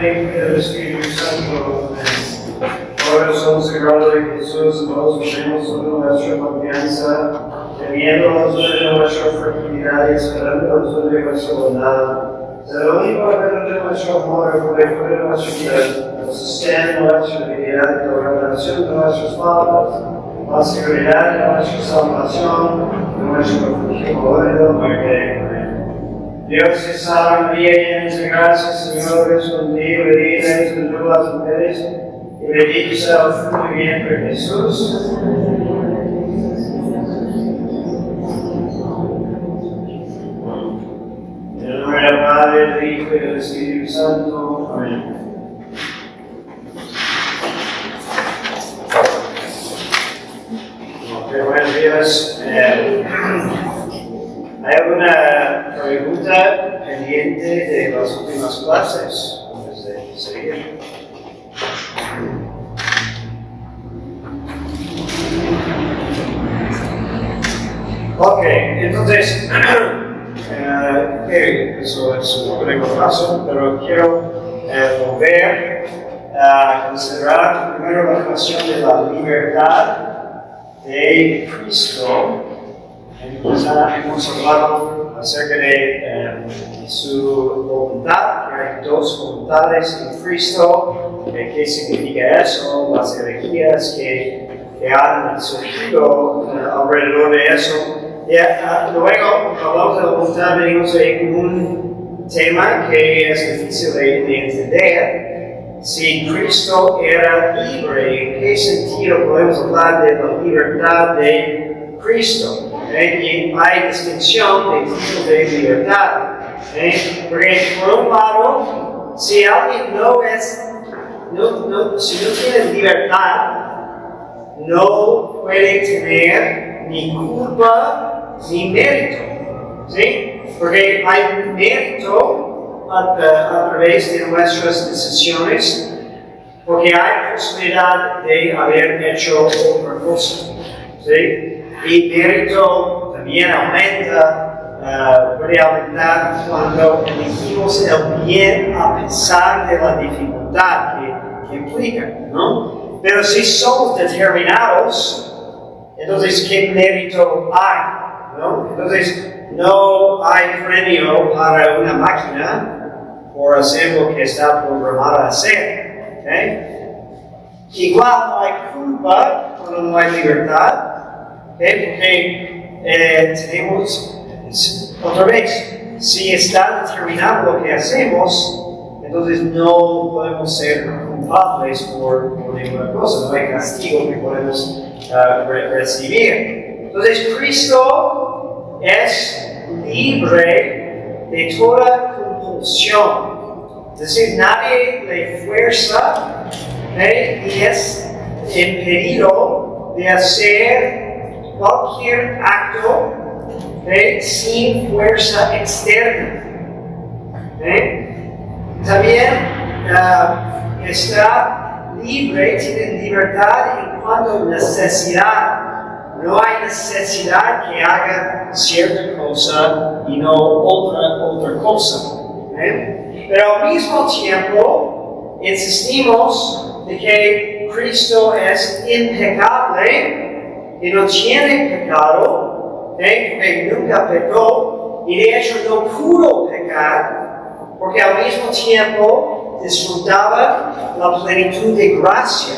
Padre, y del Espíritu Santo. Ahora somos sagrados de Jesús, nos ponemos sobre nuestra confianza, temiendo sobre nuestra fragilidad y esperando sobre nuestra bondad. Ser el único verdadero de nuestro amor, el reflejo de nuestra vida, nos sostiene nuestra dignidad, la revelación de nuestras faltas, la seguridad de nuestra salvación, de nuestro refugio ahora y de la muerte. Dios te salve María, llena de gracia, Señor es contigo, bendita eres entre todas las mujeres, y bendito sea el fruto de tu vientre, Jesús. En el nombre del Padre, del Hijo y del Espíritu Santo. Amén. Buenos días. ¿Hay alguna pregunta pendiente de las últimas clases antes de seguir? Ok, entonces, eso es un poco de paso, pero quiero volver a considerar primero la relación de la libertad de Cristo. Hemos hablado acerca de su voluntad, que hay dos voluntades en Cristo. ¿Qué significa eso? Las herejías que han surgido alrededor de eso. Luego hablamos de la voluntad, venimos de un tema que es difícil de entender. Si Cristo era libre, ¿en qué sentido podemos hablar de la libertad de Cristo? Y hay distinción de tipos de libertad. Porque por un lado, si alguien si no tiene libertad, no puede tener ni culpa ni mérito. ¿Sí? Porque hay mérito a través de nuestras decisiones, porque hay posibilidad de haber hecho otra cosa. ¿Sí? Y mérito también aumenta, puede aumentar cuando elegimos el bien a pesar de la dificultad que implica, ¿no? Pero si somos determinados, entonces ¿qué mérito hay? ¿No? Entonces no hay premio para una máquina por hacer lo que está programada a hacer. ¿Okay? Igual no hay culpa cuando no hay libertad. Porque tenemos, otra vez, si está determinado lo que hacemos, entonces no podemos ser culpables por ninguna cosa, no hay castigo que podemos recibir. Entonces Cristo es libre de toda compulsión, es decir, nadie le fuerza y es impedido de hacer cualquier acto sin fuerza externa. También está libre, tiene libertad en cuanto a necesidad. No hay necesidad que haga cierta cosa y no otra cosa. Pero al mismo tiempo insistimos de que Cristo es impecable y no tiene pecado, porque nunca pecó, y de hecho no pudo pecar, porque al mismo tiempo disfrutaba la plenitud de gracia.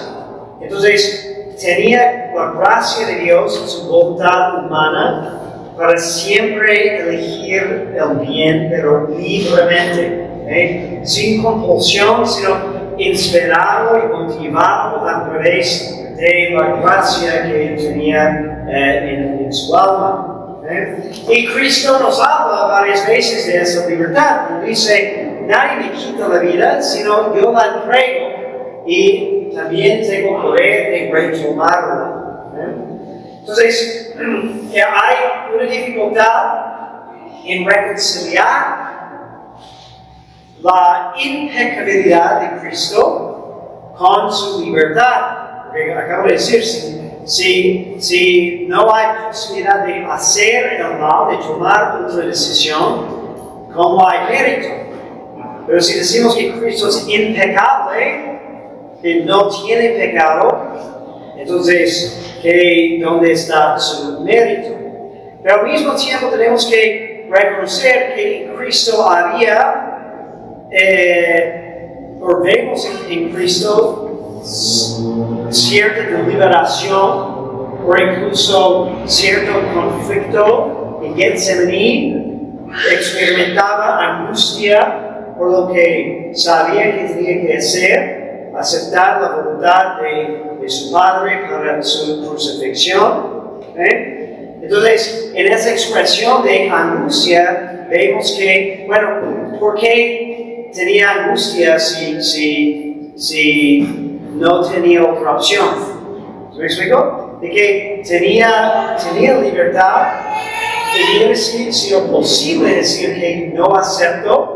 Entonces, tenía la gracia de Dios en su voluntad humana para siempre elegir el bien, pero libremente, sin compulsión, sino inspirado y motivado a través de la gracia que tenía en su alma. Y Cristo nos habla varias veces de esa libertad. Dice, nadie me quita la vida, sino yo la entrego. Y también tengo poder de retomarla. Entonces, hay una dificultad en reconciliar la impecabilidad de Cristo con su libertad. Acabo de decir, si no hay posibilidad de hacer el mal, de tomar otra decisión, ¿cómo hay mérito? Pero si decimos que Cristo es impecable, que no tiene pecado, entonces, ¿dónde está su mérito? Pero al mismo tiempo tenemos que reconocer que en Cristo había, o vemos en Cristo, cierta deliberación, o incluso cierto conflicto en Getsemaní, experimentaba angustia por lo que sabía que tenía que hacer, aceptar la voluntad de su Padre para su crucifixión. Entonces, en esa expresión de angustia, vemos que, bueno, ¿por qué tenía angustia si no tenía otra opción? ¿Me explico? De que tenía libertad, y hubiera sido posible decir que no acepto,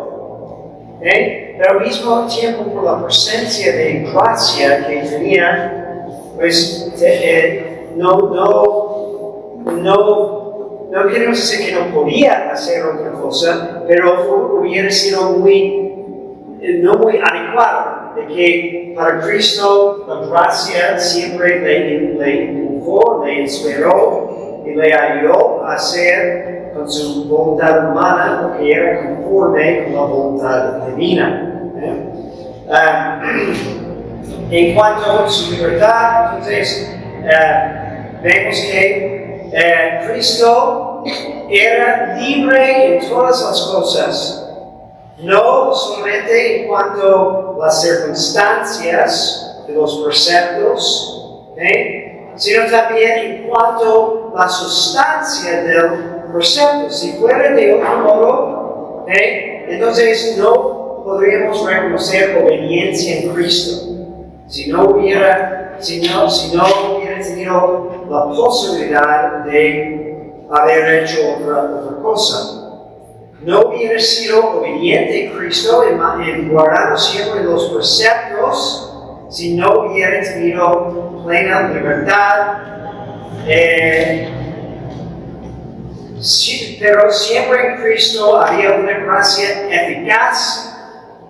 pero al mismo tiempo por la presencia de gracia que tenía, pues no queremos decir que no podía hacer otra cosa, pero hubiera sido no muy adecuado, de que para Cristo la gracia siempre le empujó, le inspiró y le ayudó a hacer con su voluntad humana lo que era conforme con la voluntad divina. En cuanto a su libertad, entonces vemos que Cristo era libre en todas las cosas, no solamente en cuanto a las circunstancias de los preceptos, sino también en cuanto a la sustancia del precepto. Si fuera de otro modo, entonces no podríamos reconocer obediencia en Cristo. Si no hubiera tenido la posibilidad de haber hecho otra cosa. No hubiera sido obediente en Cristo en guardar siempre los preceptos si no hubiera tenido plena libertad. Pero siempre en Cristo había una gracia eficaz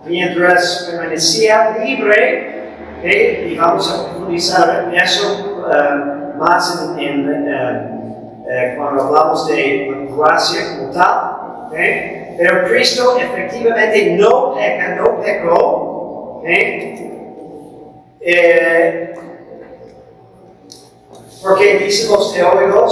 mientras permanecía libre. Y vamos a profundizar en eso más cuando hablamos de gracia como tal. Pero Cristo efectivamente no pecó. Porque dicen los teólogos,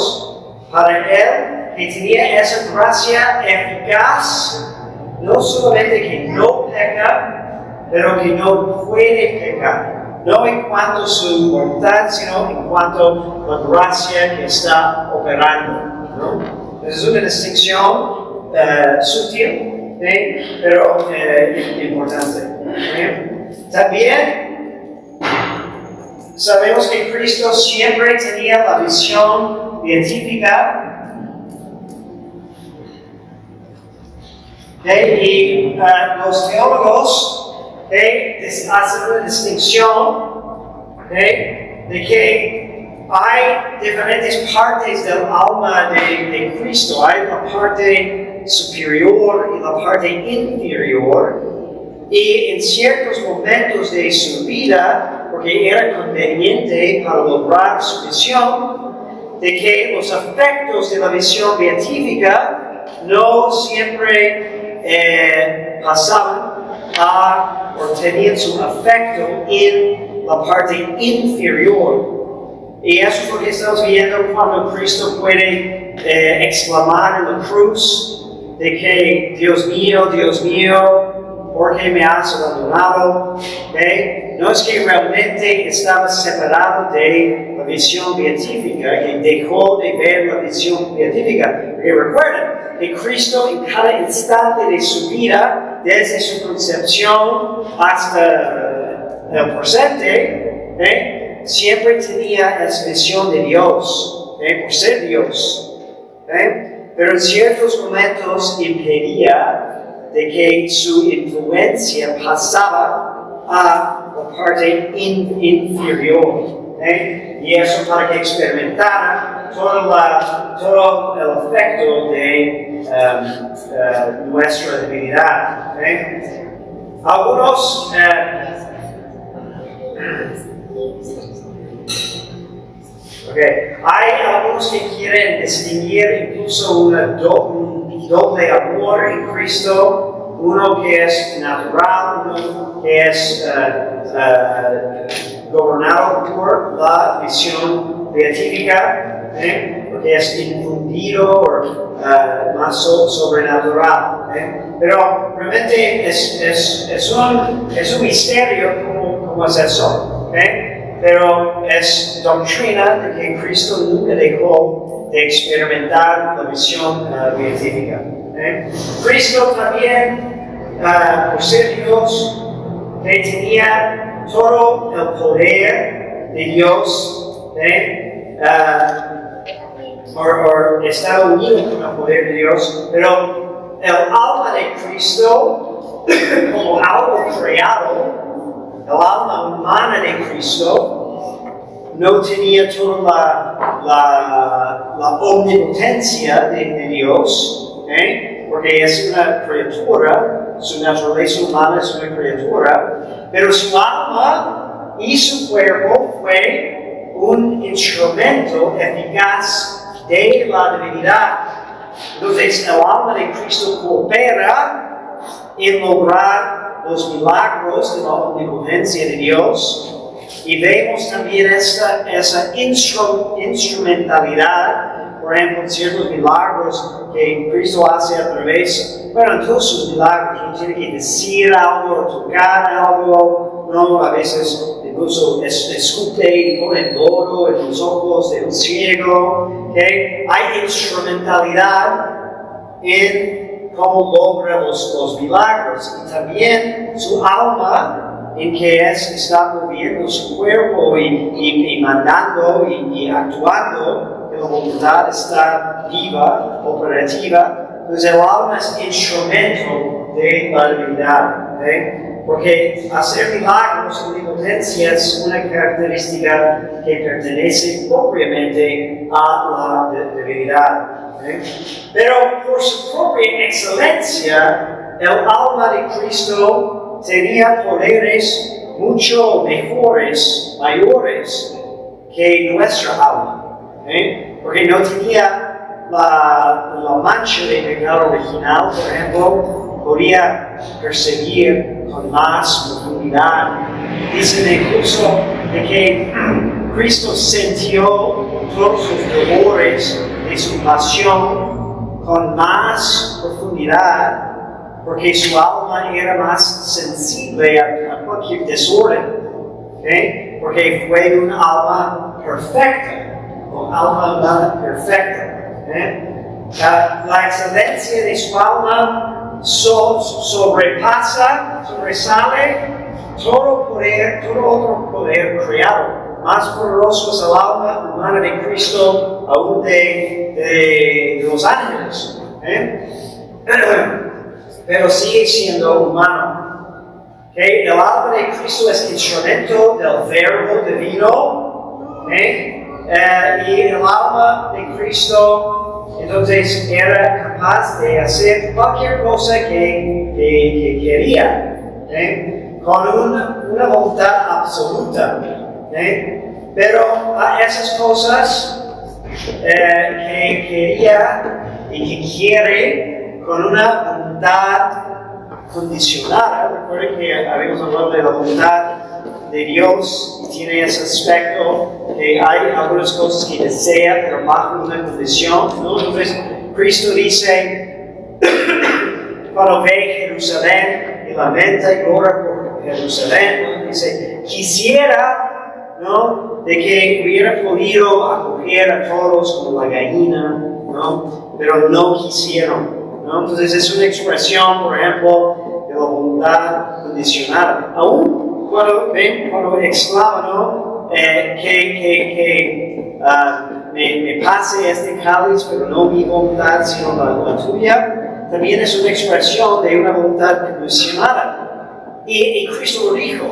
para Él que tenía esa gracia eficaz, no solamente que no peca, pero que no puede pecar. No en cuanto a su voluntad, sino en cuanto a la gracia que está operando, ¿no? Es una distinción sutil, pero importante. También sabemos que Cristo siempre tenía la visión beatífica, y los teólogos hacen una distinción de que hay diferentes partes del alma de Cristo. Hay la parte superior y la parte inferior. Y en ciertos momentos de su vida, porque era conveniente para lograr su visión, de que los efectos de la visión beatífica no siempre pasaban o tenían su efecto en la parte inferior. Y eso es lo que estamos viendo cuando Cristo puede exclamar en la cruz de que Dios mío, ¿por qué me has abandonado? No es que realmente estaba separado de la visión beatífica, que dejó de ver la visión beatífica. Porque recuerden que Cristo en cada instante de su vida, desde su concepción hasta el presente, siempre tenía esa visión de Dios, por ser Dios. Pero en ciertos momentos impedía de que su influencia pasaba a la parte inferior. Y eso para que experimentara todo el efecto de nuestra divinidad. Algunos hay algunos que quieren distinguir incluso un doble amor en Cristo, uno que es natural, uno que es gobernado por la visión beatífica, porque es infundido o más sobrenatural. Pero realmente es un misterio cómo es eso. Pero es doctrina de que Cristo nunca dejó de experimentar la visión beatífica. Cristo también, por ser Dios, que tenía todo el poder de Dios, o estaba unido con el poder de Dios, pero el alma de Cristo, como algo creado, el alma humana de Cristo no tenía toda la omnipotencia de Dios, porque es una criatura, su naturaleza humana es una criatura, pero su alma y su cuerpo fue un instrumento eficaz de la divinidad. Entonces, el alma de Cristo coopera en lograr los milagros de la omnipotencia de Dios, y vemos también esa instrumentalidad, por ejemplo, en ciertos milagros que Cristo hace a través, en todos sus milagros, no tiene que decir algo, tocar algo, no, a veces incluso escupe y pone lodo en los ojos de un ciego, hay instrumentalidad en cómo logra los milagros, y también su alma en que está moviendo su cuerpo y mandando y actuando, que la voluntad está viva, operativa. Entonces el alma es instrumento de la divinidad, porque hacer milagros en omnipotencia es una característica que pertenece propiamente a la divinidad. Pero por su propia excelencia, el alma de Cristo tenía poderes mucho mejores, mayores que nuestra alma, porque no tenía la mancha de pecado original, por ejemplo, podía perseguir con más profundidad. Dicen incluso de que Cristo sintió todos sus dolores de su pasión con más profundidad, porque su alma era más sensible a cualquier desorden, porque fue un alma perfecta, un alma humana perfecta. La excelencia de su alma sobresale todo otro poder creado. Más poderoso es el alma humana de Cristo aún de los ángeles. Pero sigue siendo humano. El alma de Cristo es instrumento del verbo divino. Y el alma de Cristo entonces era capaz de hacer cualquier cosa que quería, con una voluntad absoluta. Pero a esas cosas que quería y que quiere con una voluntad condicionada. Recuerden que habíamos hablado de la voluntad de Dios y tiene ese aspecto que hay algunas cosas que desea pero bajo una condición, ¿no? Entonces Cristo dice cuando ve Jerusalén y lamenta y ora por Jerusalén, ¿no? Dice quisiera, ¿no?, de que hubiera podido acoger a todos como la gallina, ¿no?, pero no quisieron, ¿no? Entonces es una expresión, por ejemplo, de la voluntad condicionada. Aún cuando exclama, ¿no?, me pase este cáliz, pero no mi voluntad, sino la tuya, también es una expresión de una voluntad condicionada. Y Cristo lo dijo,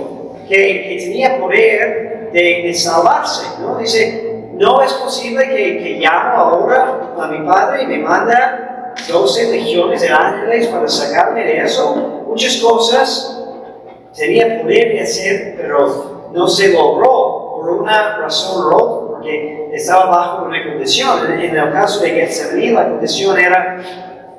que tenía poder de salvarse, ¿no? Dice, no es posible que llamo ahora a mi Padre y me manda 12 legiones de ángeles para sacarme de eso. Muchas cosas tenía poder de hacer, pero no se logró por una razón u otra, porque estaba bajo una condición. En el caso de Getsemaní, la condición era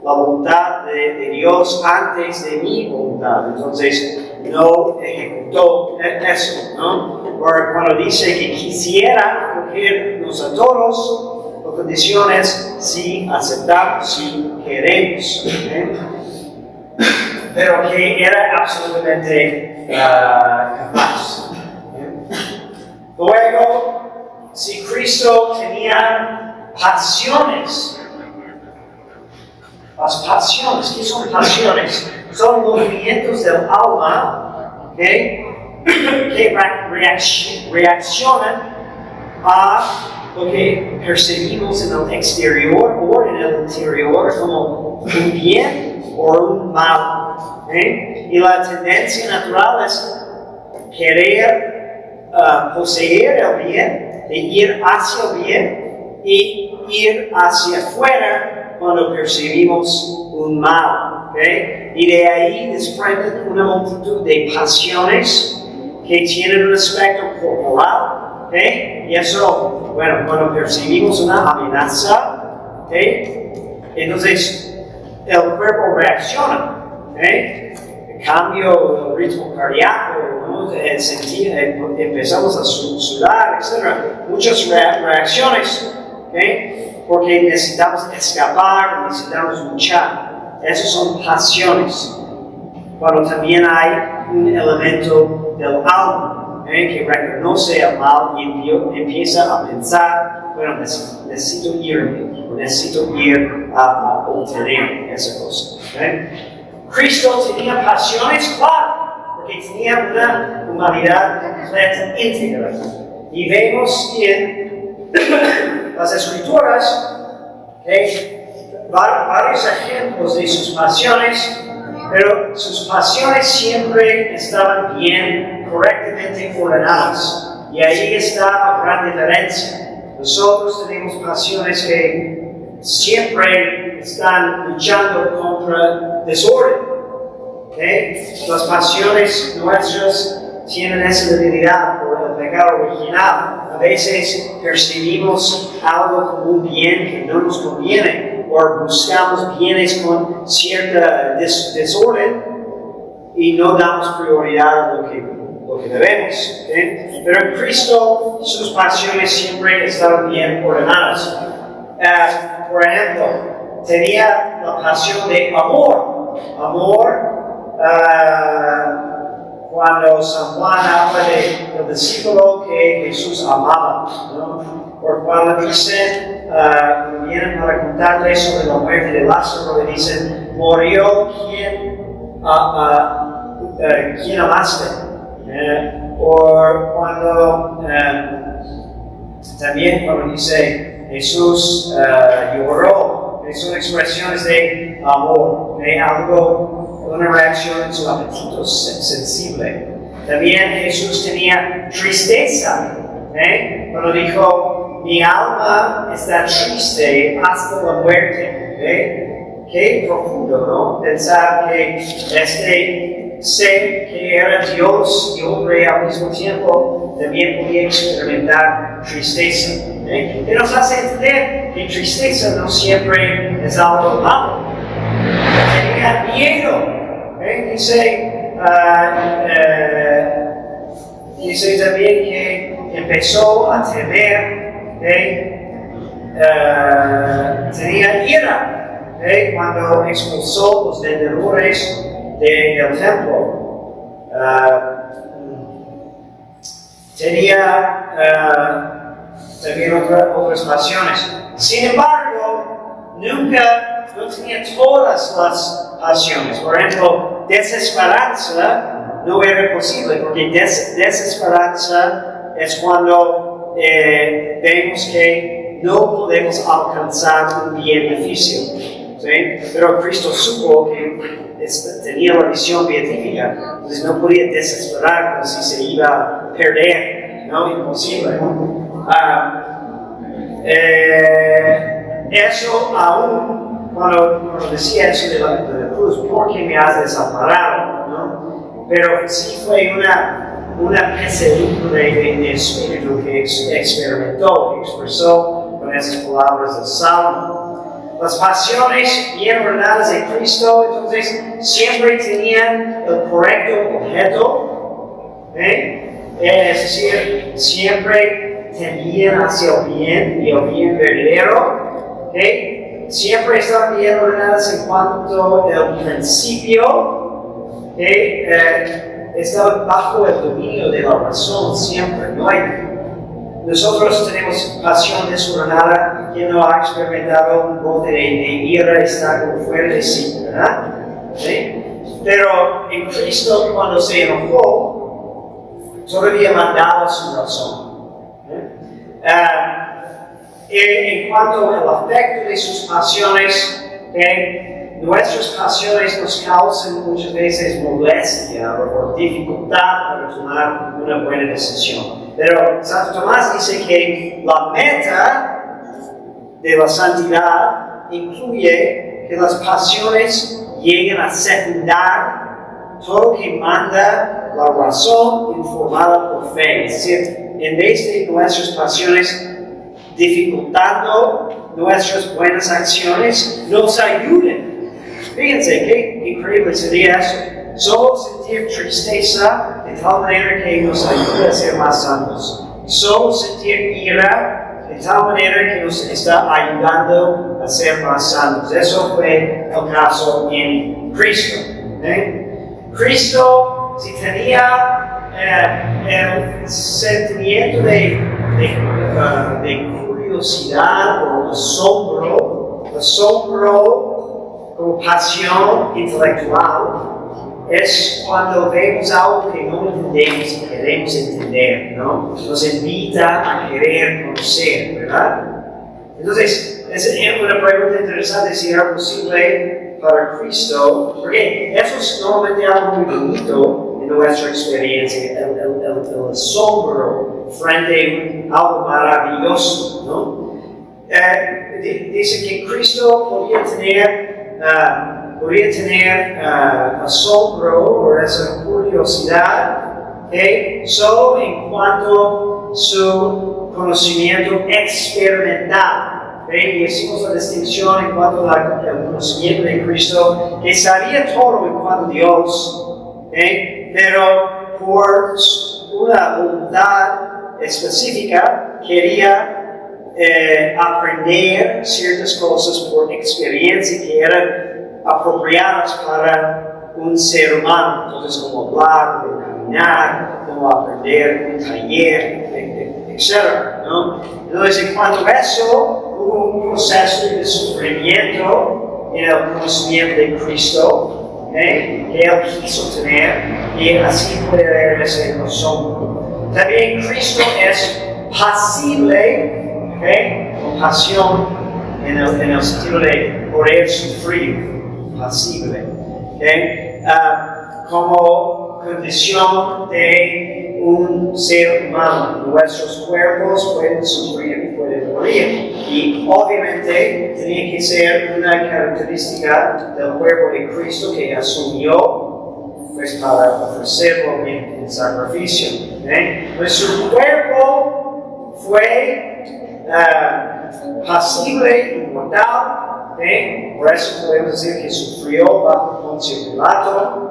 la voluntad de Dios antes de mi voluntad. Entonces, no ejecutó eso, ¿no? Porque cuando dice que quisiera acogernos a todos, la condición es si aceptamos, si queremos. ¿Okay? Pero que era absolutamente capaz. Luego, si Cristo tenía pasiones, las pasiones, ¿qué son pasiones? Son movimientos del alma, ¿okay? Que reaccionan a lo que percibimos en el exterior o en el interior como un bien o un mal. ¿Okay? Y la tendencia natural es querer poseer el bien, de ir hacia el bien y ir hacia afuera cuando percibimos un mal. ¿Okay? Y de ahí desprenden una multitud de pasiones que tienen un aspecto corporal. ¿Okay? Y eso, bueno, cuando percibimos una amenaza, ¿okay? Entonces el cuerpo reacciona. ¿Okay? El cambio del ritmo cardíaco, ¿no? Empezamos a sudar, etc. Muchas reacciones, ¿okay? Porque necesitamos escapar, necesitamos luchar. Esas son pasiones. Cuando también hay un elemento del alma, que reconoce el mal y empieza a pensar, bueno, necesito ir a obtener esa cosa. ¿Okay? Cristo tenía pasiones, claro, porque tenía una humanidad completa, íntegra. Y vemos en las Escrituras varios ejemplos de sus pasiones, pero sus pasiones siempre estaban bien, correctamente ordenadas. Y ahí está la gran diferencia. Nosotros tenemos pasiones que siempre están luchando contra desorden. ¿Okay? Las pasiones nuestras tienen esa debilidad por el pecado original. A veces percibimos algo como un bien que no nos conviene, o buscamos bienes con cierta desorden y no damos prioridad a lo que debemos. ¿Okay? Pero en Cristo sus pasiones siempre estaban bien ordenadas. Por ejemplo, tenía la pasión de amor. Cuando San Juan habla del discípulo que Jesús amaba, ¿no? Por cuando dicen, vienen para contarle sobre la muerte de Lázaro, le dicen, murió quien amaste. O cuando también cuando dice Jesús lloró, son expresiones de amor, de algo, una reacción en su apetito sensible. También Jesús tenía tristeza, cuando dijo, mi alma está triste hasta la muerte. Qué profundo, ¿no? Pensar que este ser que era Dios y hombre al mismo tiempo también podía experimentar tristeza. Y nos hace entender que tristeza no siempre es algo malo. Tenía miedo. Dice también que empezó a temer, tenía ira cuando expulsó los vendedores del templo. Tenía también otras pasiones. Sin embargo, no tenía todas las pasiones. Por ejemplo, desesperanza no era posible, porque desesperanza es cuando vemos que no podemos alcanzar un beneficio. ¿Sí? Pero Cristo supo que tenía la visión beatífica, entonces no podía desesperar como si se iba a perder, ¿no? Imposible. Eso aún, cuando decía eso de la cruz, ¿por qué me has desamparado? ¿No? pero sí fue una pesadumbre de espíritu que experimentó, expresó con esas palabras del Salmo. Las pasiones bien ordenadas de Cristo, entonces, siempre tenían el correcto objeto, es decir, siempre tendían hacia el bien y el bien verdadero, siempre estaban bien ordenadas en cuanto al principio, estaban bajo el dominio de la razón siempre. Nosotros tenemos pasión desordenada. Quien no ha experimentado un bote de ira está como fuera de sí, ¿verdad? ¿Sí? Pero en Cristo, cuando se enojó, todavía mandaba su razón. En cuanto al afecto de sus pasiones, nuestras pasiones nos causan muchas veces molestia o dificultad para tomar una buena decisión. Pero Santo Tomás dice que la meta de la santidad incluye que las pasiones lleguen a secundar todo lo que manda la razón informada por fe. Es decir, en vez de nuestras pasiones dificultando nuestras buenas acciones, nos ayuden. Fíjense qué increíble sería eso. Solo sentir tristeza de tal manera que nos ayude a ser más santos. Solo sentir ira de tal manera que nos está ayudando a ser más santos. Eso fue el caso en Cristo. Cristo, si tenía el sentimiento de curiosidad o asombro como pasión intelectual, es cuando vemos algo que no entendemos y queremos entender, ¿no? Nos invita a querer conocer, ¿verdad? Entonces, es una pregunta interesante si era posible para Cristo, porque eso es normalmente algo muy bonito en nuestra experiencia, el asombro frente a algo maravilloso, ¿no? Dice que Cristo podía tener asombro por esa curiosidad, solo en cuanto a su conocimiento experimental. Y hicimos la distinción en cuanto al conocimiento de Cristo, que sabía todo en cuanto a Dios, pero por una voluntad específica quería aprender ciertas cosas por experiencia que eran apropiadas para un ser humano. Entonces, como hablar, como caminar, como aprender un taller, etc. ¿no? Entonces, en cuanto a eso, hubo un proceso de sufrimiento en el conocimiento de Cristo, que Él quiso tener, y así puede haber ese asombro. También Cristo es pasible, compasión en el sentido de poder sufrir, pasible, como condición de un ser humano. Nuestros cuerpos pueden sufrir y pueden morir, y obviamente tenía que ser una característica del cuerpo de Cristo que asumió, pues, para ofrecerlo en sacrificio. Nuestro cuerpo fue pasible y mortal, por eso podemos decir que sufrió bajo Poncio Pilato.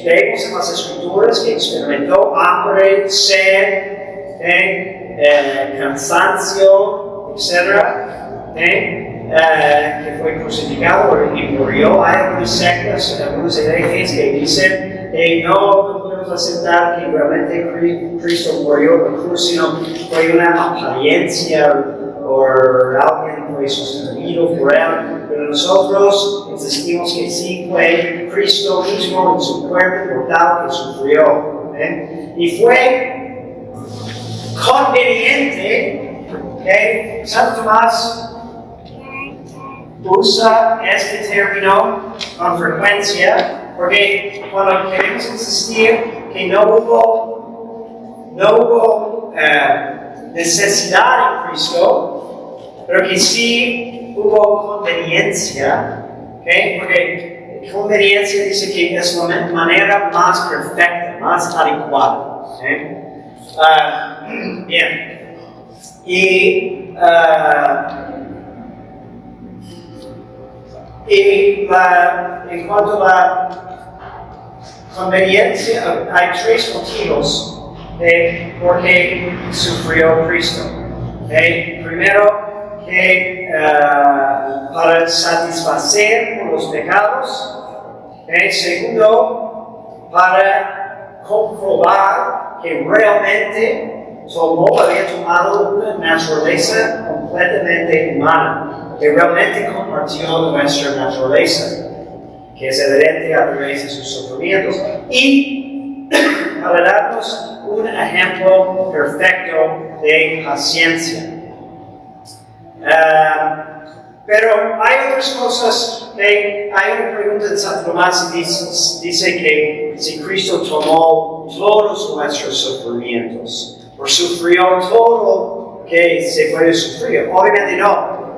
Vemos en las Escrituras que experimentó hambre, sed, cansancio, etc. Que fue crucificado y murió. Hay algunas sectas, algunos herejes que dicen que no podemos aceptar que realmente Cristo murió en la cruz, sino fue una apariencia o alguien fue sustituido por él. Pero nosotros insistimos que sí fue Cristo mismo en su cuerpo mortal que sufrió. Y fue conveniente, Santo Tomás usa este término con frecuencia, porque cuando queremos insistir que no hubo necesidad en Cristo, pero que sí hubo conveniencia, porque conveniencia dice que es la manera más perfecta, más adecuada. Bien. Y en cuanto a la conveniencia, hay tres motivos por qué sufrió Cristo. Primero, que para satisfacer los pecados. Segundo, para comprobar que realmente había tomado una naturaleza completamente humana, que realmente compartió nuestra naturaleza, que es evidente a través de sus sufrimientos, y para darnos un ejemplo perfecto de paciencia. Pero hay otras cosas. Hay una pregunta de Santo Tomás y dice que si Cristo tomó todos nuestros sufrimientos, o sufrió todo que se puede sufrir. Obviamente no.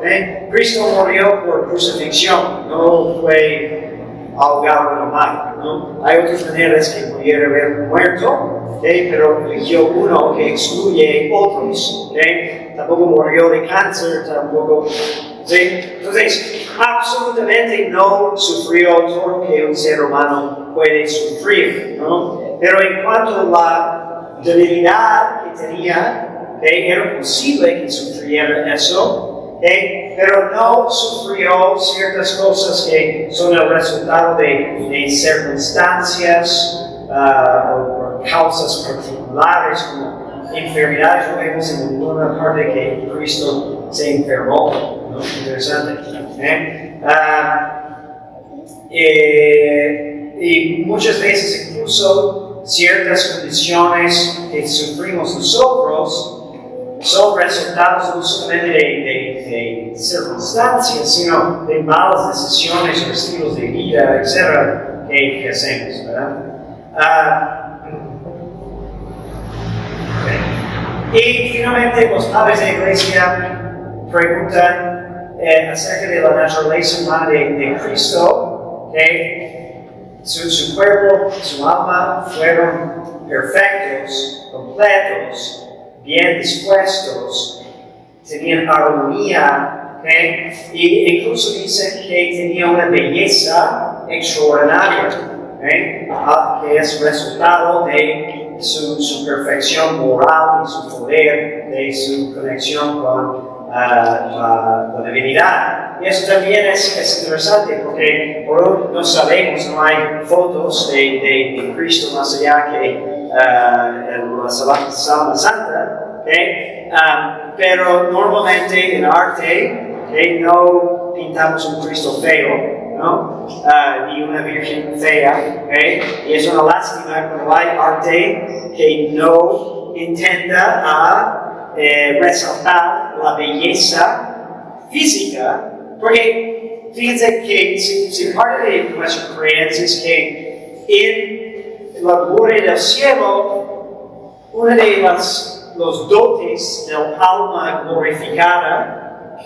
Cristo murió por crucifixión, no fue ahogado en el mar. ¿no? Hay otras maneras que pudiera haber muerto, pero eligió uno que excluye otros. Tampoco murió de cáncer, tampoco. Entonces, absolutamente no sufrió todo lo que un ser humano puede sufrir. ¿no? Pero en cuanto a la debilidad que tenía, era posible que sufriera eso, pero no sufrió ciertas cosas que son el resultado de circunstancias o causas particulares, como enfermedades. No vemos en ninguna parte que Cristo se enfermó. ¿no? Interesante. Y muchas veces incluso ciertas condiciones que sufrimos nosotros son resultados no solamente de circunstancias, sino de malas decisiones o estilos de vida, etc. que hacemos, ¿verdad? Y finalmente los padres de la iglesia preguntan acerca de la naturaleza humana de Cristo, su cuerpo, su alma fueron perfectos, completos, bien dispuestos, tenían armonía, y incluso dicen que tenía una belleza extraordinaria, que es resultado de su perfección moral y su poder, de su conexión con la divinidad. Y eso también es interesante porque por hoy no sabemos, no hay fotos de Cristo más allá que la Sábana Santa, pero normalmente en arte no pintamos un Cristo feo, ¿no? Ni una Virgen fea, y es una lástima cuando hay arte que no intenta resaltar la belleza física, porque fíjense que si parte de nuestra creencia es que en la gloria del cielo, uno de los dotes del alma glorificada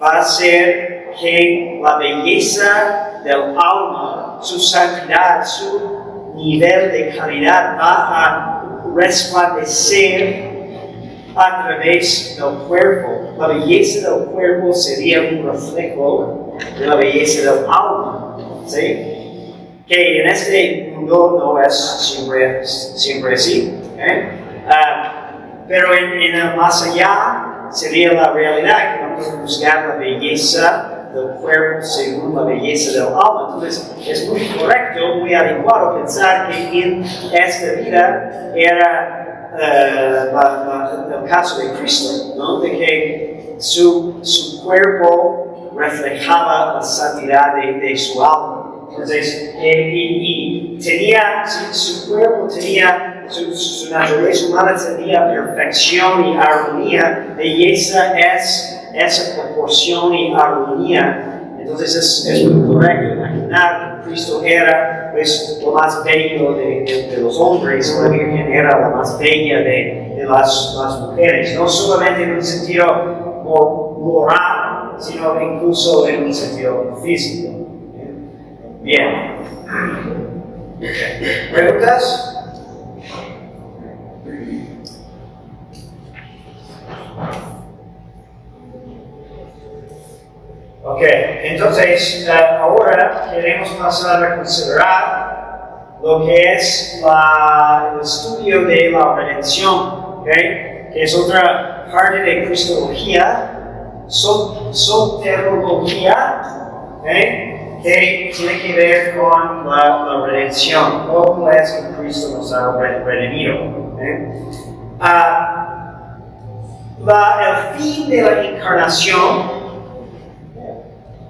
va a ser que la belleza del alma, su santidad, su nivel de calidad va a resplandecer a través del cuerpo. La belleza del cuerpo sería un reflejo de la belleza del alma, ¿sí? Que en este mundo no es siempre así, pero en el más allá sería la realidad, que no podemos juzgar la belleza del cuerpo según la belleza del alma. Entonces es muy correcto, muy adecuado pensar que en esta vida era el caso de Cristo, ¿no? De que su cuerpo reflejaba la santidad de su alma. Entonces, y tenía, su cuerpo tenía, su naturaleza humana tenía perfección y armonía. Belleza es esa proporción y armonía. Entonces es muy correcto imaginar que Cristo era pues, lo más bello de los hombres, la Virgen era la más bella de las mujeres, no solamente en un sentido moral, sino incluso en un sentido físico. Bien. ¿Preguntas? Ok, entonces ahora queremos pasar a considerar lo que es el estudio de la redención, ¿okay? Que es otra parte de Cristología, soterología, ¿okay? Que tiene que ver con la redención, cómo es que Cristo nos ha redimido. ¿Okay? El fin de la encarnación,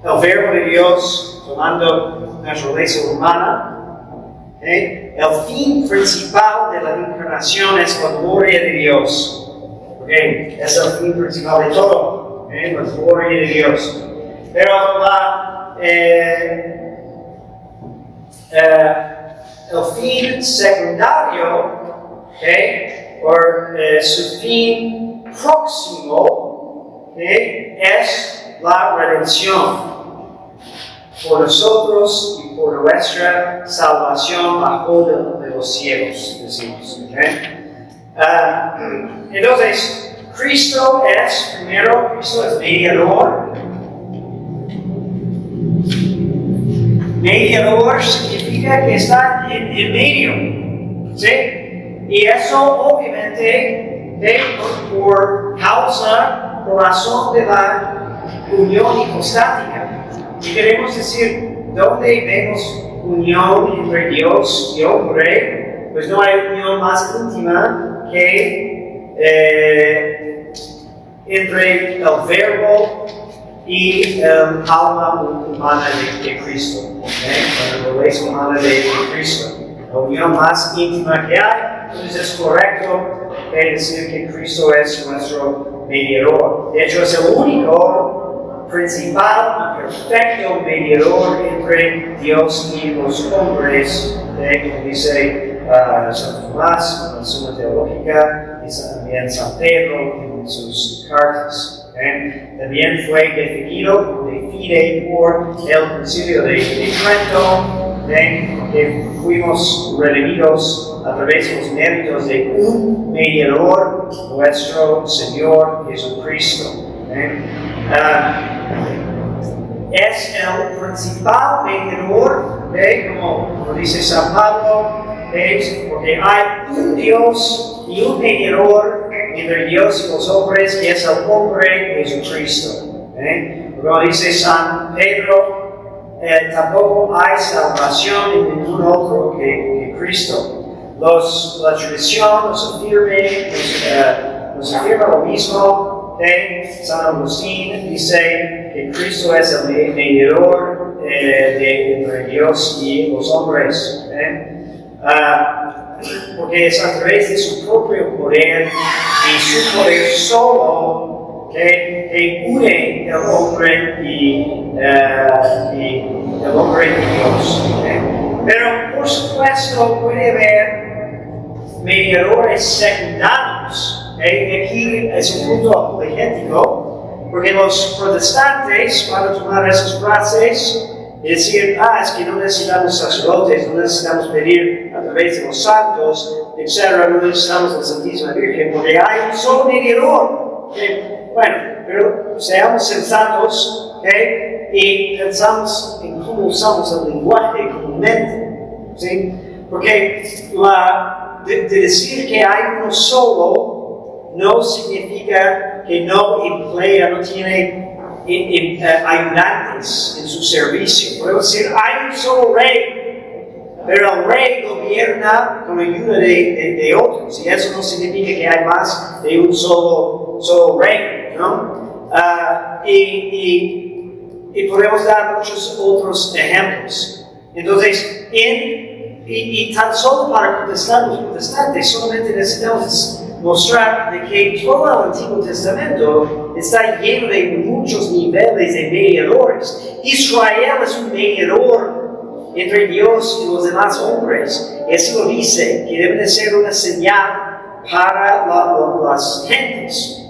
el verbo de Dios tomando naturaleza humana, el fin principal de la encarnación es la gloria de Dios. Es el fin principal de todo, la gloria de Dios. Pero el fin secundario, o su fin próximo, es la redención por nosotros y por nuestra salvación bajo de los cielos, decimos. Entonces, Cristo es mediador. Mediador significa que está en medio, ¿sí? Y eso obviamente por razón de la unión hipostática. Y queremos decir, ¿dónde vemos unión entre Dios y hombre? Pues no hay unión más íntima que entre el verbo y el alma humana de Cristo, la naturaleza humana de Cristo. La unión más íntima que hay, entonces es correcto decir que Cristo es nuestro mediador. De hecho, es el único principal y perfecto mediador entre Dios y los hombres, como dice San Tomás en la Suma Teológica, y también San Pedro en sus cartas. También fue definido de fide por el Concilio de Trento, que fuimos redimidos a través de los méritos de un mediador, nuestro Señor Jesucristo. Es el principal mediador, como dice San Pablo, porque hay un Dios y un mediador entre Dios y los hombres, que es el hombre Jesucristo. Como dice San Pedro, tampoco hay salvación en ningún otro que Cristo. La tradición nos afirma lo mismo. San Agustín dice que Cristo es el mediador entre Dios y los hombres. Porque es a través de su propio poder y su poder solo que une el hombre y Dios. Pero por supuesto puede haber mediadores secundarios. Aquí es un punto apologético, porque los protestantes van a tomar esas frases y decir, es que no necesitamos sacerdotes, no necesitamos pedir a través de los santos, etc. No necesitamos la Santísima Virgen, porque hay un solo mediador. Bueno, pero seamos sensatos, y pensamos en cómo usamos el lenguaje comúnmente, ¿sí? Porque de decir que hay uno solo no significa que no emplea, no tiene ayudantes en su servicio. Podemos decir, hay un solo rey, pero el rey gobierna con ayuda de otros, y eso no significa que hay más de un solo rey, ¿no? Y podemos dar muchos otros ejemplos. Entonces, y tan solo para contestar los protestantes, solamente necesitamos mostrar de que todo el Antiguo Testamento está lleno de muchos niveles de mediadores. Israel es un mediador entre Dios y los demás hombres. Y así lo dice, que debe de ser una señal para las gentes.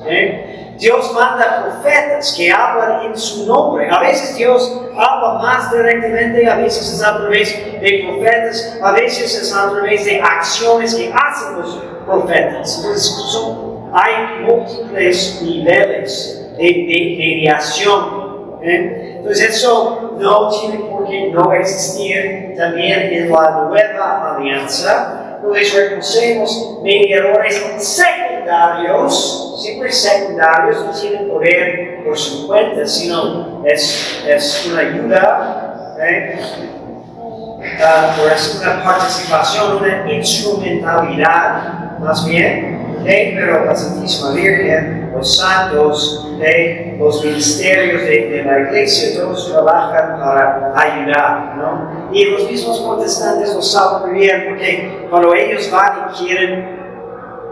Dios manda profetas que hablan en su nombre. A veces Dios habla más directamente, a veces es a través de profetas, a veces es a través de acciones que hacen los profetas. Entonces, hay múltiples niveles de mediación. Entonces eso no tiene por qué no existir también en la nueva alianza. Entonces reconocemos mediadores secundarios, siempre secundarios, no tienen poder por su cuenta, sino es una ayuda, o es una participación, una instrumentalidad más bien. Pero la Santísima Virgen, los santos, los ministerios de la Iglesia, todos trabajan para ayudar, ¿no? Y los mismos protestantes lo saben muy bien, porque cuando ellos van y quieren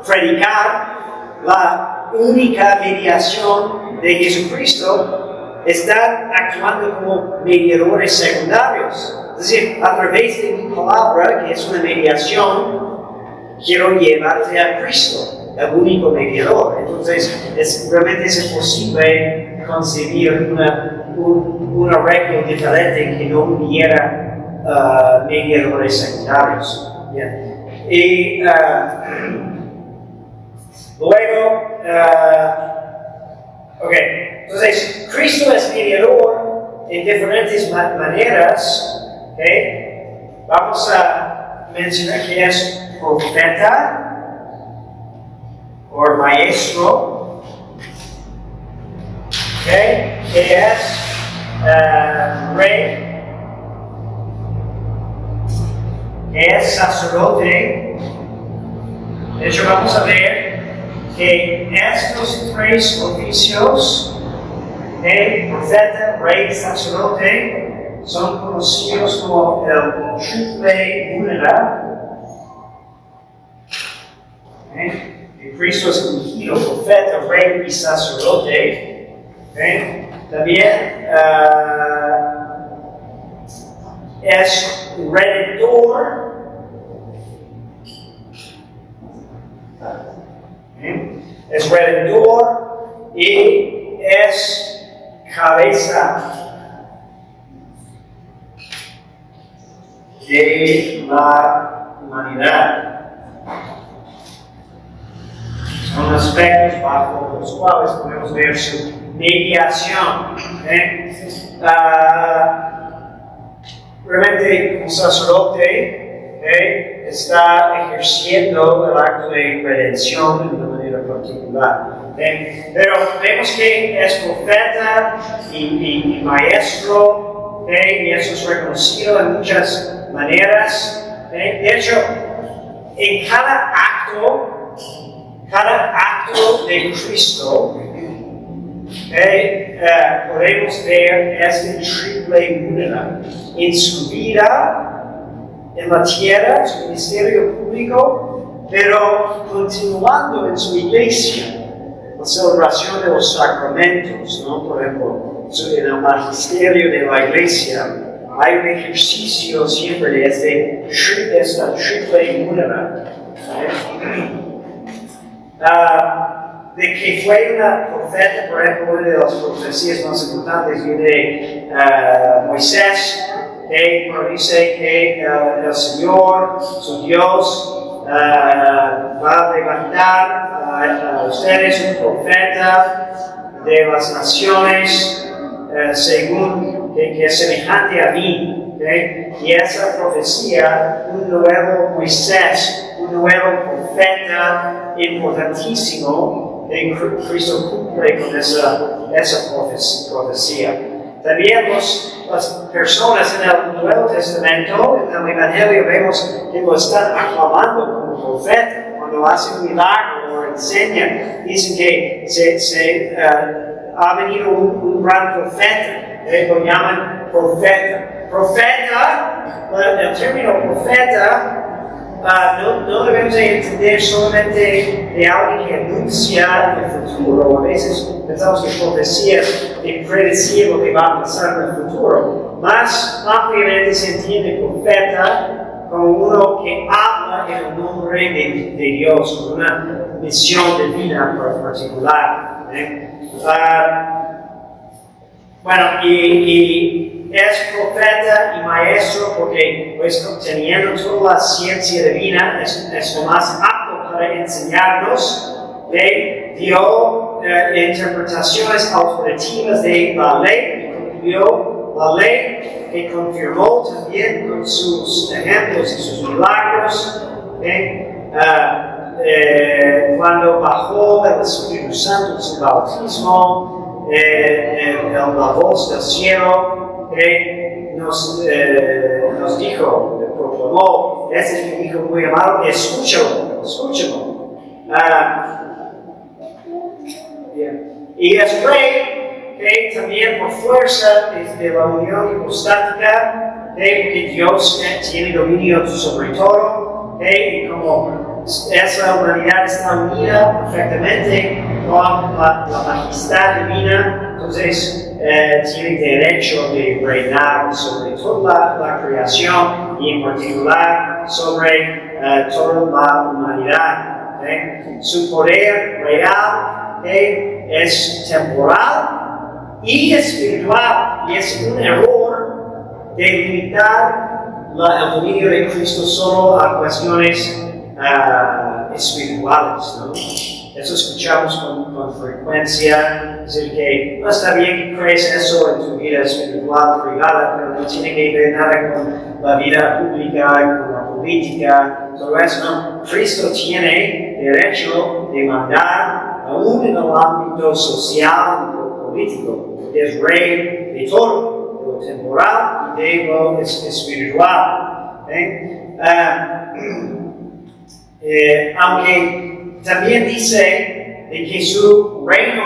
predicar la única mediación de Jesucristo, están actuando como mediadores secundarios. Es decir, a través de mi palabra, que es una mediación, quiero llevarte a Cristo, el único mediador. Entonces, realmente es imposible concebir un arreglo diferente que no hubiera mediadores secundarios. Bien. Y luego, entonces, Cristo es mediador en diferentes maneras. Vamos a mencionar que es profeta o maestro, que es rey, que es sacerdote. De hecho, vamos a ver que estos tres oficios, profeta, rey, sacerdote, son conocidos como el triple unidad. Cristo es ungido, profeta, rey y sacerdote. También es redentor. Es redentor y es cabeza de la humanidad. Son aspectos bajo los cuales podemos ver su mediación. Realmente un sacerdote está ejerciendo el acto de redención de una manera particular. Pero vemos que es profeta y maestro, y eso es reconocido en muchas maneras. De hecho, en cada acto de Cristo, podemos ver este triple unidad en su vida, en la tierra, su ministerio público, pero continuando en su iglesia, la celebración de los sacramentos, ¿no? Por ejemplo, en el magisterio de la iglesia, hay un ejercicio siempre de esta triple unidad. De que fue una profeta, por ejemplo, una de las profecías más importantes de Moisés, cuando dice que el Señor, su Dios, va a levantar a ustedes un profeta de las naciones, según que es semejante a mí. Y esa profecía, un nuevo Moisés, un nuevo profeta importantísimo, Cristo cumple con esa profecía. También las personas en el Nuevo Testamento, en el Evangelio, vemos que lo están aclamando como profeta. Cuando hace un milagro o enseña, dicen que ha venido un gran profeta, lo llaman profeta. Profeta, el término profeta, no debemos entender solamente de alguien que anuncia el futuro. A veces pensamos que profecías de predecir lo que va a pasar en el futuro. Más ampliamente se entiende profeta como uno que habla en el nombre de Dios, con una misión divina particular. Bueno, y es profeta y maestro porque, pues, teniendo toda la ciencia divina, es lo más apto para enseñarnos. Dio interpretaciones autoritativas de la ley, cumplió la ley, que confirmó también con sus ejemplos y sus milagros. Cuando bajó el Espíritu Santo en su bautismo, la voz del cielo nos dijo, proclamó: "Este es mi hijo muy amado, escúchalo". Y es rey, también por fuerza de la unión hipostática, porque Dios tiene dominio sobre todo, y como esa humanidad está unida perfectamente con la majestad divina, entonces tiene derecho de reinar sobre toda la creación y en particular sobre toda la humanidad. Su poder real es temporal y espiritual, y es un error de limitar el dominio de Cristo solo a cuestiones espirituales, ¿no? Eso escuchamos con frecuencia, es decir, que no está bien que crees eso en tu vida espiritual privada, pero no tiene que ver nada con la vida pública, con la política, todo eso, ¿no? Cristo tiene derecho de mandar aún en el ámbito social y político, porque es rey de todo, de lo temporal y de lo espiritual. Aunque también dice de que su reino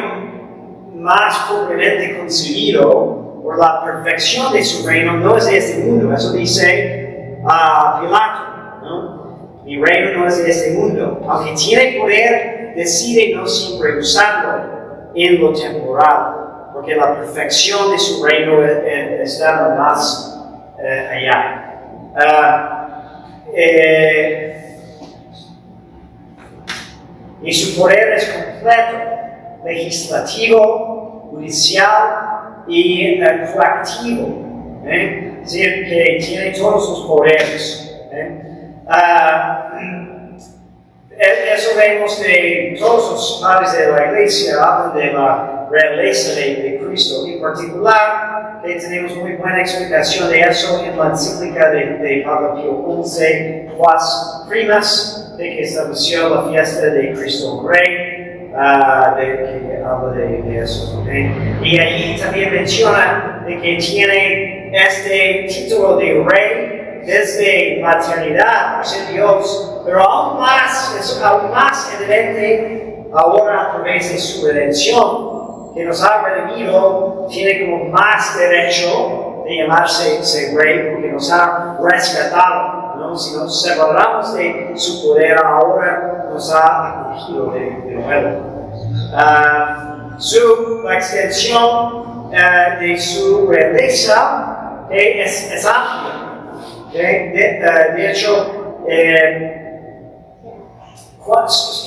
más propiamente concebido por la perfección de su reino no es de este mundo. Eso dice Pilato, ¿no? Mi reino no es de este mundo. Aunque tiene poder, decide no siempre usarlo en lo temporal, porque la perfección de su reino está más allá. Y su poder es completo, legislativo, judicial y proactivo. Es decir, que tiene todos los poderes. Eso vemos de todos los padres de la iglesia, hablan de la realeza de Cristo. En particular, tenemos muy buena explicación de eso en la encíclica de Pablo Pío XI, Quas Primas, que estableció la fiesta de Cristo Rey, que habla de eso. Y ahí también menciona de que tiene este título de rey desde la eternidad, por ser Dios, pero aún más, es aún más evidente ahora a través de su redención, que nos ha redimido, tiene como más derecho de llamarse rey, porque nos ha rescatado, ¿no? Si nos separamos de su poder ahora, nos ha acogido de nuevo. La extensión de su realeza es amplia. De hecho,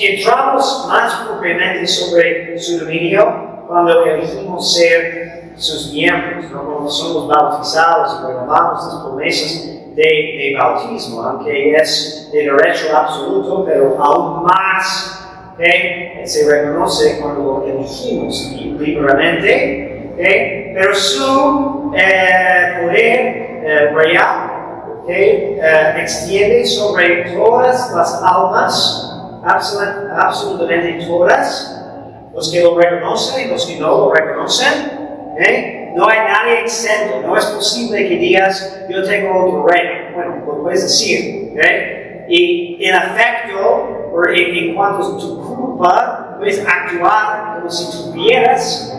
entramos más propiamente sobre su dominio cuando elegimos ser sus miembros, ¿no? Cuando somos bautizados y renovamos las promesas de bautismo, aunque es de derecho absoluto, pero aún más se reconoce cuando lo elegimos libremente, pero su poder real extiende sobre todas las almas, absolutamente todas, los que lo reconocen y los que no lo reconocen. No hay nadie exento, no es posible que digas, yo tengo otro reino. Bueno, lo puedes decir, y en efecto, en cuanto a tu culpa, puedes actuar como si tuvieras,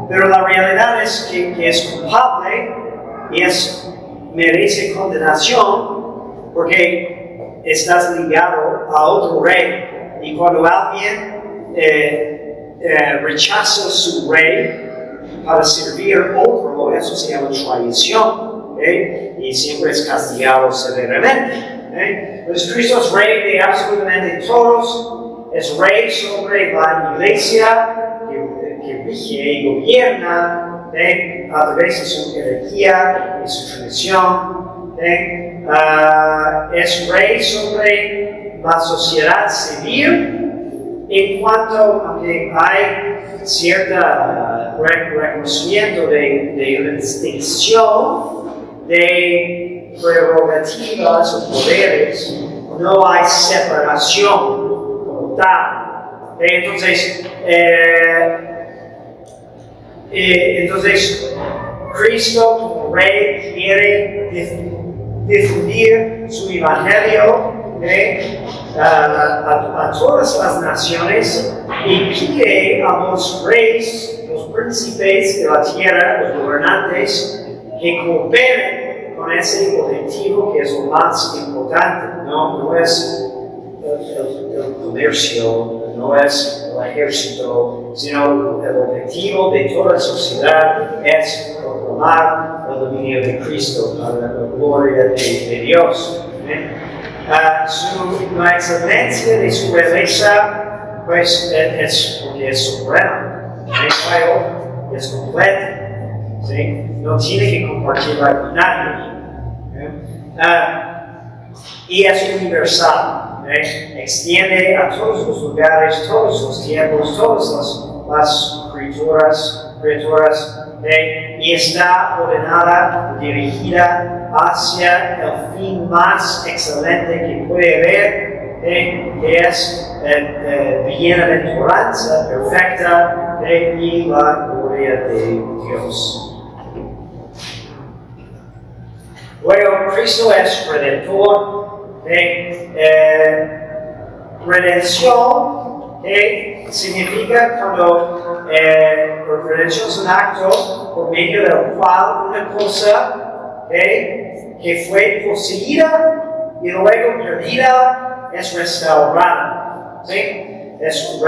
pero la realidad es que es culpable y merece condenación porque estás ligado a otro rey. Y cuando alguien rechaza su rey para servir a otro, eso se llama traición, y siempre es castigado severamente. Pues Cristo es rey de absolutamente todos, es rey sobre la iglesia, rige y gobierna a través de su jerarquía y su tradición. Es rey sobre la sociedad civil en cuanto a que hay cierto reconocimiento de una distinción de prerrogativas o poderes. No hay separación como tal. Entonces, Cristo como Rey quiere difundir su evangelio a todas las naciones y pide a los reyes, los príncipes de la tierra, los gobernantes, que cooperen con ese objetivo que es lo más importante. No es el comercio, no es el ejército, sino el objetivo de toda la sociedad es proclamar el dominio de Cristo para la gloria de Dios. La excelencia de su belleza, pues, es porque es soberana, es completa, ¿sí? No tiene que compartirla con nadie. Y es universal. Extiende a todos los lugares, todos los tiempos, todas las criaturas, y está ordenada, dirigida hacia el fin más excelente que puede haber, que es bienaventuranza perfecta y la gloria de Dios. Luego, Cristo es redentor. Redención significa cuando redención es un acto por medio del cual una cosa que fue poseída y luego perdida es restaurada. ¿Sí? Es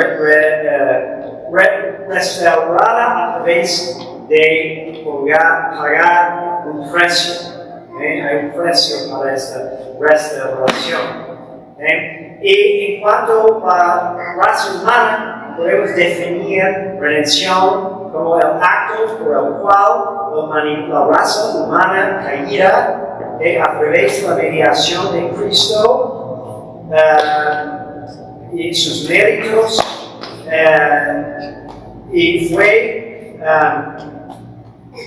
restaurada a través de pagar un precio. Hay un precio para esta restauración. Y en cuanto a la raza humana, podemos definir redención como el acto por el cual la raza humana caída a través de la mediación de Cristo y sus méritos y fue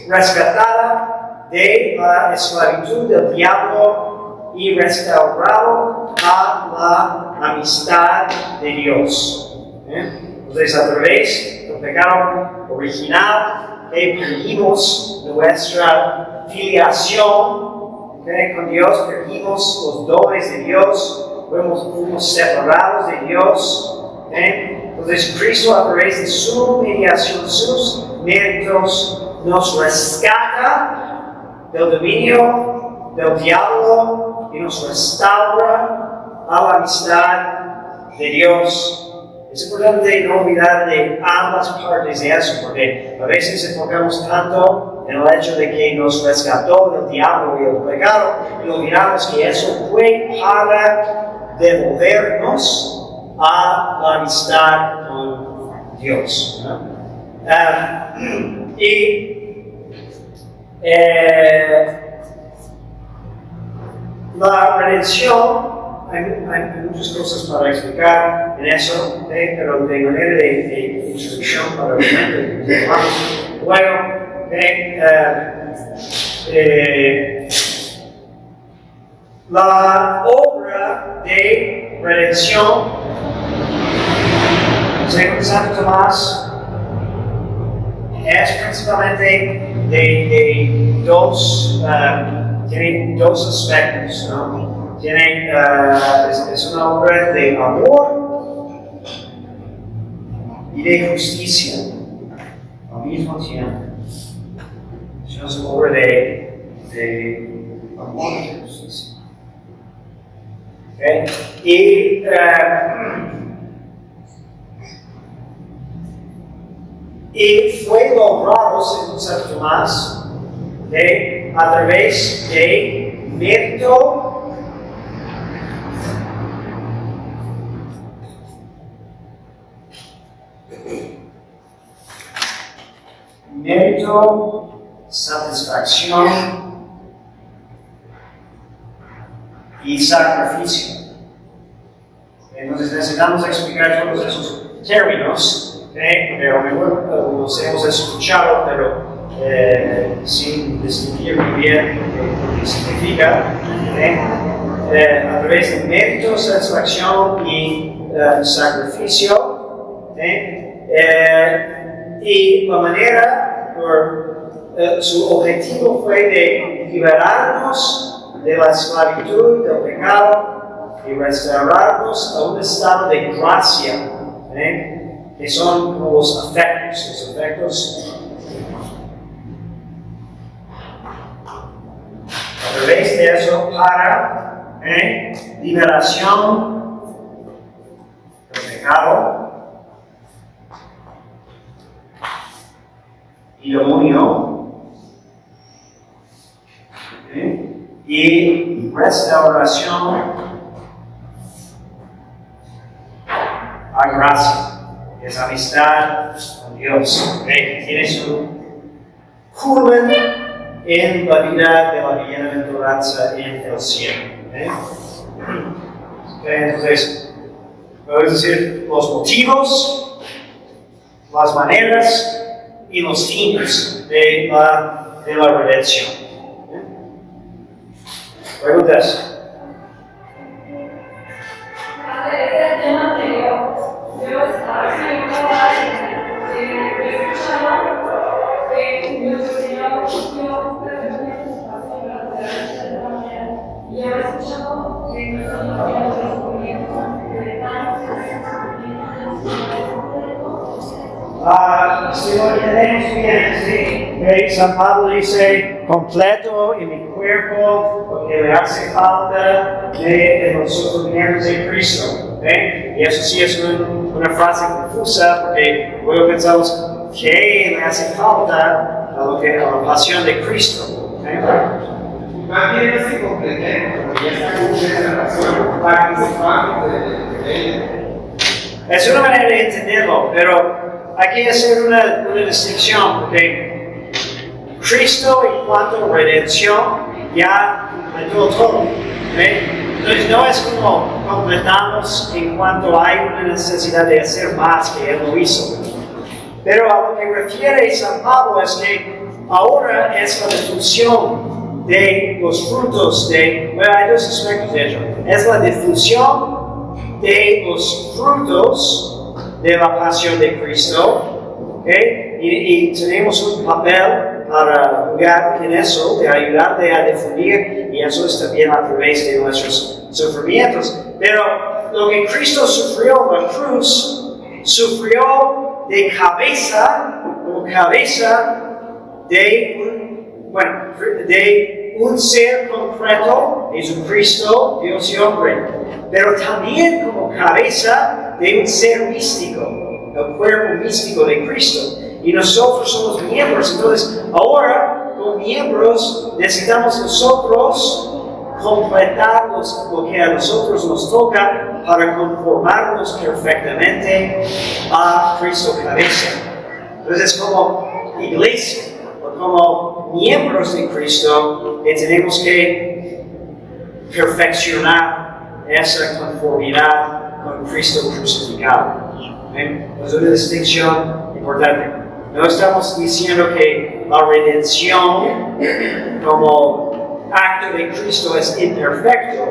rescatada de la esclavitud del diablo y restaurado a la amistad de Dios. Entonces, a través del pecado original, perdimos nuestra filiación con Dios, perdimos los dones de Dios, fuimos separados de Dios. Entonces, Cristo, a través de su mediación, sus méritos, nos rescata del dominio del diablo y nos restaura a la amistad de Dios. Es importante no olvidar de ambas partes de eso, porque a veces enfocamos tanto en el hecho de que nos rescató del diablo y del pecado, y olvidamos que eso fue para devolvernos a la amistad con Dios, ¿no? La redención, hay muchas cosas para explicar en eso, pero de manera de introducción para el momento que vamos. Bueno, la obra de redención, según Santo Tomás, es principalmente de tiene dos aspectos, ¿no? Es una obra de amor y de justicia al mismo tiempo. Es una obra de amor y de justicia. ¿Okay? Y fue logrado, según Santo Tomás, a través de mérito mérito, satisfacción y sacrificio. Entonces necesitamos explicar todos esos términos, porque a lo mejor los hemos escuchado, pero sin distinguir muy bien lo que significa, a través de mérito, satisfacción y sacrificio. Y la manera, su objetivo fue de liberarnos de la esclavitud, del pecado, y restaurarnos a un estado de gracia, que son como los afectos. A través de eso, para liberación del pecado y demonio, y restauración a gracia, es amistad con Dios, que tiene su culmen en la vida de la bienaventuranza en el cielo. Entonces, podemos decir los motivos, las maneras y los fines de la redención. ¿Preguntas? Este tema anterior, yo estaba haciendo si lo entendemos bien, ¿sí? San Pablo dice, completo en mi cuerpo, lo que le hace falta de los sufrimientos de Cristo. Y eso sí es una frase confusa, porque luego pensamos, ¿qué le hace falta a la pasión de Cristo? Más bien no se complete, porque ya está cumplida la razón, participando de ella. Es una manera de entenderlo, pero hay que hacer una distinción, porque Cristo en cuanto a redención ya completó todo. Entonces no es como completamos en cuanto hay una necesidad de hacer más que Él lo hizo. Pero a lo que refiere San Pablo es que ahora es la difusión de los frutos hay dos aspectos de ello. Es la difusión de los frutos de la pasión de Cristo, y tenemos un papel para jugar en eso, de ayudarle a difundir, y eso es también a través de nuestros sufrimientos. Pero lo que Cristo sufrió en la cruz, sufrió de cabeza, como cabeza de un ser concreto, Jesucristo, Dios y hombre, pero también como cabeza de un ser místico, el cuerpo místico de Cristo. Y nosotros somos miembros, entonces ahora como miembros necesitamos nosotros completar lo que a nosotros nos toca para conformarnos perfectamente a Cristo cabeza. Entonces como iglesia, como miembros de Cristo, tenemos que perfeccionar esa conformidad con Cristo crucificado. Es una distinción importante. No estamos diciendo que la redención como acto de Cristo es imperfecto,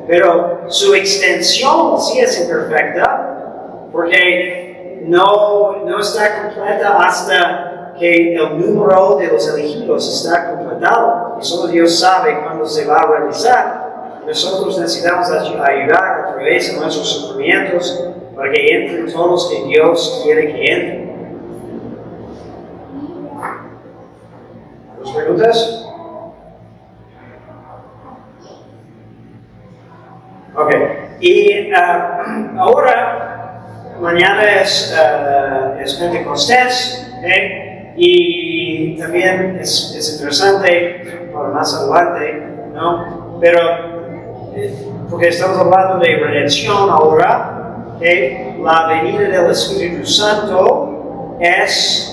pero su extensión sí es imperfecta, porque no está completa hasta que el número de los elegidos está completado, y solo Dios sabe cuándo se va a realizar. Nosotros necesitamos ayudar a través de nuestros sufrimientos para que entren todos los que Dios quiere que entren. ¿Las preguntas? Ok. Y ahora, mañana es Pentecostés, y también es interesante para más adelante, ¿no? Pero, porque estamos hablando de redención ahora, la venida del Espíritu Santo es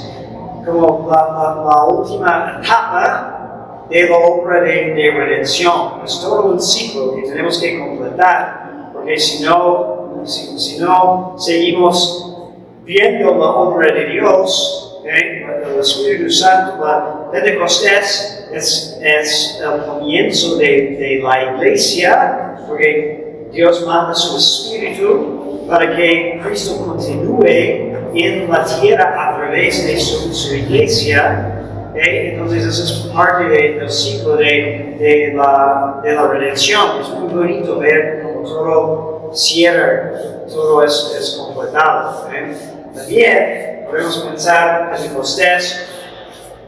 como la última etapa de la obra de redención. Es todo un ciclo que tenemos que completar, porque si no seguimos viendo la obra de Dios, el Espíritu Santo, la Pentecostés es el comienzo de la iglesia, porque Dios manda su Espíritu para que Cristo continúe en la tierra a través de su iglesia. Entonces eso es parte del ciclo de la redención. Es muy bonito ver cómo todo cierra, todo es completado. También podemos pensar en Pentecostés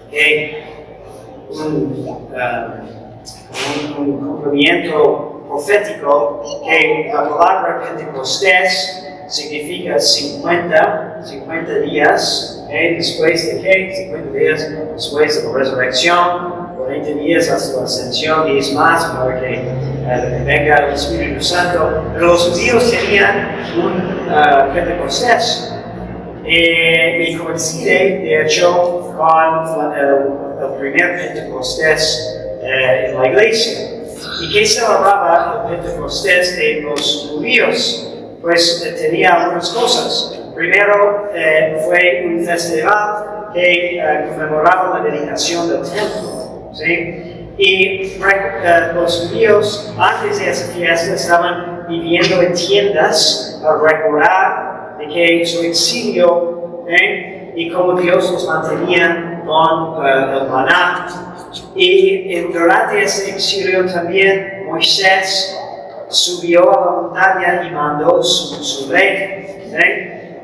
que un cumplimiento profético, que la palabra Pentecostés significa 50 días, después de qué? 50 días después de la resurrección, 40 días hasta la ascensión, 10 más para que venga el Espíritu Santo. Pero los judíos tenían un Pentecostés y coincide, de hecho, con el primer Pentecostés en la iglesia. ¿Y qué celebraba el Pentecostés de los judíos? Pues tenía algunas cosas. Primero fue un festival que conmemoraba la dedicación del templo. ¿Sí? Y los judíos antes de esa fiesta estaban viviendo en tiendas para recordar de que su exilio y cómo Dios los mantenía con el maná. Y durante ese exilio también Moisés subió a la montaña y mandó su ley.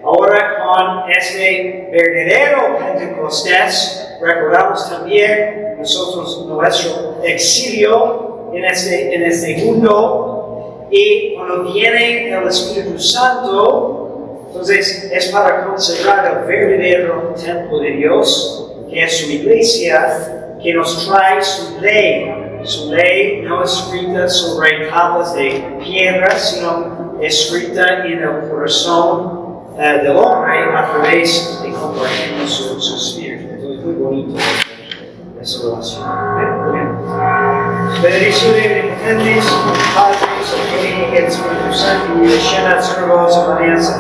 Ahora con este verdadero Pentecostés recordamos también nosotros nuestro exilio en este mundo, y cuando viene el Espíritu Santo, entonces es para consagrar el verdadero templo de Dios, que es su iglesia, que nos trae su ley. Su ley no escrita sobre tablas de piedra, sino escrita en el corazón del hombre a través de compartir su espíritu. Entonces, muy bonito esa relación. Bendición de omnipotentes, Padre, Hijo y Espíritu Santo, y llena de su alianza.